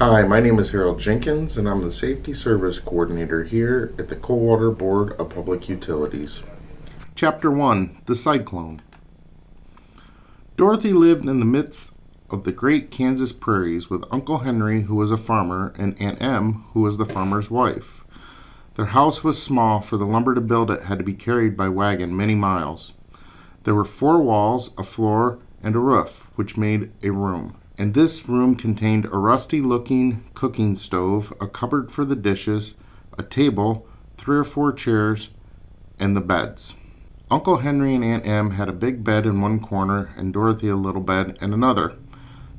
Hi, my name is Harold Jenkins, and I'm the Safety Service Coordinator here at the Coldwater Board of Public Utilities. Chapter 1, The Cyclone. Dorothy lived in the midst of the great Kansas prairies with Uncle Henry, who was a farmer, and Aunt Em, who was the farmer's wife. Their house was small, for the lumber to build it had to be carried by wagon many miles. There were 4 walls, a floor, and a roof, which made a room. And this room contained a rusty-looking cooking stove, a cupboard for the dishes, a table, 3 or 4 chairs, and the beds. Uncle Henry and Aunt Em had a big bed in one corner, and Dorothy a little bed in another.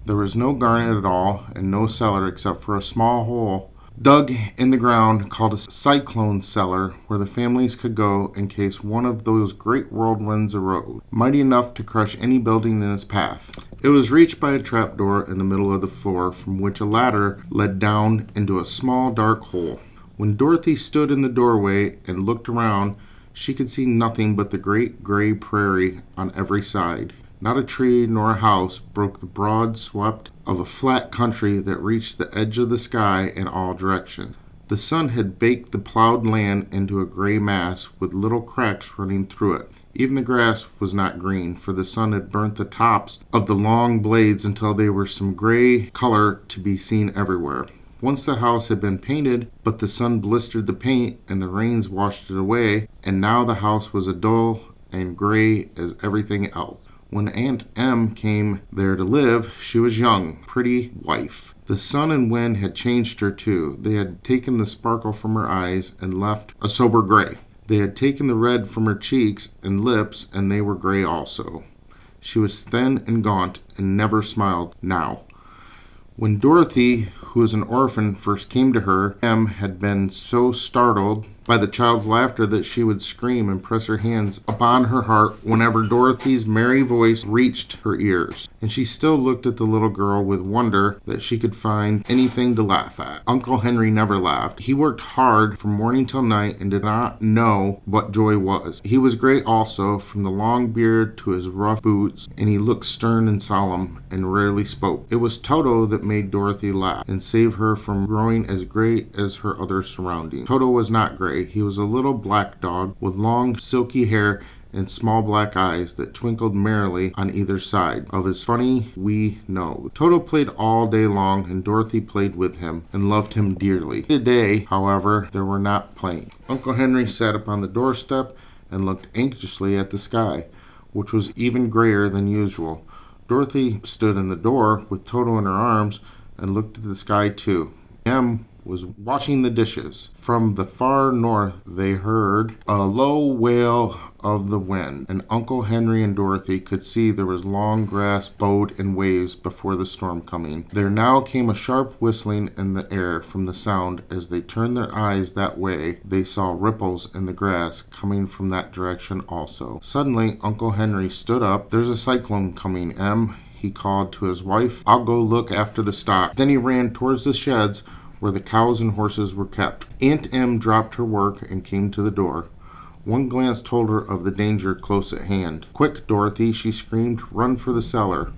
There was no garret at all, and no cellar except for a small hole dug in the ground called a cyclone cellar, where the families could go in case one of those great whirlwinds arose, mighty enough to crush any building in its path. It was reached by a trapdoor in the middle of the floor, from which a ladder led down into a small dark hole. When Dorothy stood in the doorway and looked around, she could see nothing but the great gray prairie on every side. Not a tree nor a house broke the broad sweep of a flat country that reached the edge of the sky in all directions. The sun had baked the plowed land into a gray mass with little cracks running through it. Even the grass was not green, for the sun had burnt the tops of the long blades until they were some gray color to be seen everywhere. Once the house had been painted, but the sun blistered the paint and the rains washed it away, and now the house was as dull and gray as everything else. When Aunt Em came there to live, she was young, pretty wife. The sun and wind had changed her too. They had taken the sparkle from her eyes and left a sober gray. They had taken the red from her cheeks and lips, and they were gray also. She was thin and gaunt and never smiled now. When Dorothy, who was an orphan, first came to her, Em had been so startled by the child's laughter that she would scream and press her hands upon her heart whenever Dorothy's merry voice reached her ears. And she still looked at the little girl with wonder that she could find anything to laugh at. Uncle Henry never laughed. He worked hard from morning till night and did not know what joy was. He was gray also, from the long beard to his rough boots, and he looked stern and solemn and rarely spoke. It was Toto that made Dorothy laugh and save her from growing as gray as her other surroundings. Toto was not gray. He was a little black dog with long silky hair and small black eyes that twinkled merrily on either side of his funny wee nose. Toto played all day long, and Dorothy played with him and loved him dearly. Today, however, they were not playing. Uncle Henry sat upon the doorstep and looked anxiously at the sky, which was even grayer than usual. Dorothy stood in the door with Toto in her arms and looked at the sky too. Em was washing the dishes. From the far north they heard a low wail of the wind, and Uncle Henry and Dorothy could see there was long grass bowed in waves before the storm coming. There now came a sharp whistling in the air from the sound. As they turned their eyes that way, they saw ripples in the grass coming from that direction also. Suddenly Uncle Henry stood up. "There's a cyclone coming, Em," he called to his wife. "I'll go look after the stock." Then he ran towards the sheds where the cows and horses were kept. Aunt Em dropped her work and came to the door. One glance told her of the danger close at hand. "Quick, Dorothy," she screamed, "run for the cellar."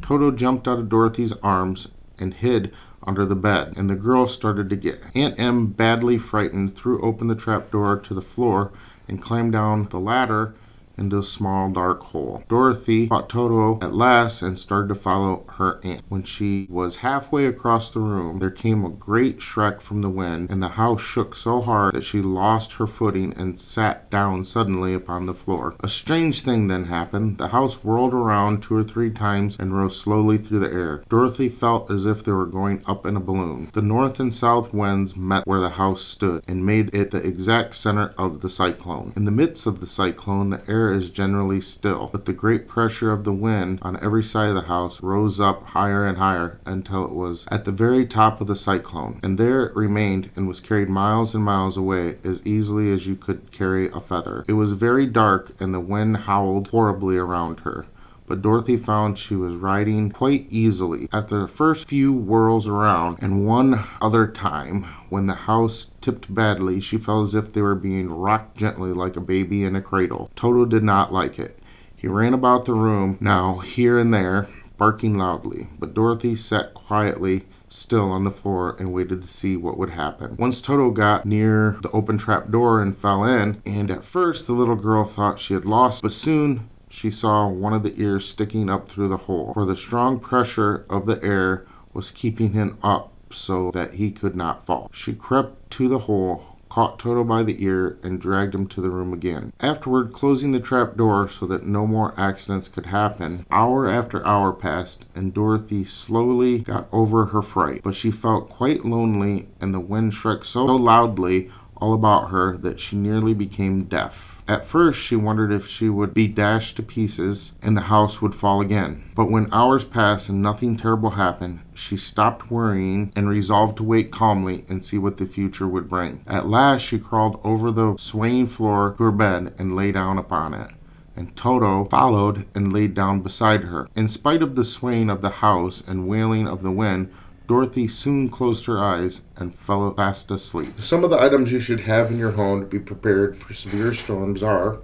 Toto jumped out of Dorothy's arms and hid under the bed, and the girl started to get. Aunt Em, badly frightened, threw open the trapdoor to the floor and climbed down the ladder into a small dark hole. Dorothy caught Toto at last and started to follow her aunt. When she was halfway across the room, there came a great shriek from the wind, and the house shook so hard that she lost her footing and sat down suddenly upon the floor. A strange thing then happened. The house whirled around 2 or 3 times and rose slowly through the air. Dorothy felt as if they were going up in a balloon. The north and south winds met where the house stood and made it the exact center of the cyclone. In the midst of the cyclone, the air is generally still, but the great pressure of the wind on every side of the house rose up higher and higher until it was at the very top of the cyclone, and there it remained and was carried miles and miles away as easily as you could carry a feather. It was very dark, and the wind howled horribly around her, but Dorothy found she was riding quite easily. After the first few whirls around, and one other time when the house tipped badly, she felt as if they were being rocked gently like a baby in a cradle. Toto did not like it. He ran about the room now, here and there, barking loudly, but Dorothy sat quietly still on the floor and waited to see what would happen. Once Toto got near the open trap door and fell in, and at first the little girl thought she had lost, but soon she saw one of the ears sticking up through the hole, for the strong pressure of the air was keeping him up so that he could not fall. She crept to the hole, caught Toto by the ear, and dragged him to the room again. Afterward, closing the trap door so that no more accidents could happen, hour after hour passed, and Dorothy slowly got over her fright. But she felt quite lonely, and the wind struck so loudly all about her that she nearly became deaf. At first, she wondered if she would be dashed to pieces and the house would fall again. But when hours passed and nothing terrible happened, she stopped worrying and resolved to wait calmly and see what the future would bring. At last, she crawled over the swaying floor to her bed and lay down upon it, and Toto followed and laid down beside her. In spite of the swaying of the house and wailing of the wind, Dorothy soon closed her eyes and fell fast asleep. Some of the items you should have in your home to be prepared for severe storms are: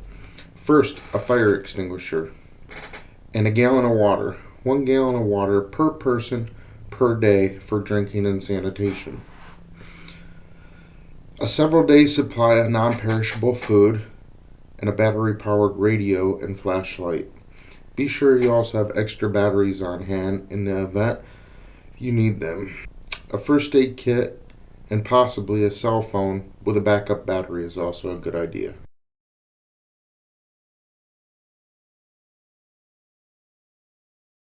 first, a fire extinguisher and a gallon of water. 1 gallon of water per person per day for drinking and sanitation. A several-day supply of non-perishable food and a battery-powered radio and flashlight. Be sure you also have extra batteries on hand in the event you need them. A first aid kit and possibly a cell phone with a backup battery is also a good idea.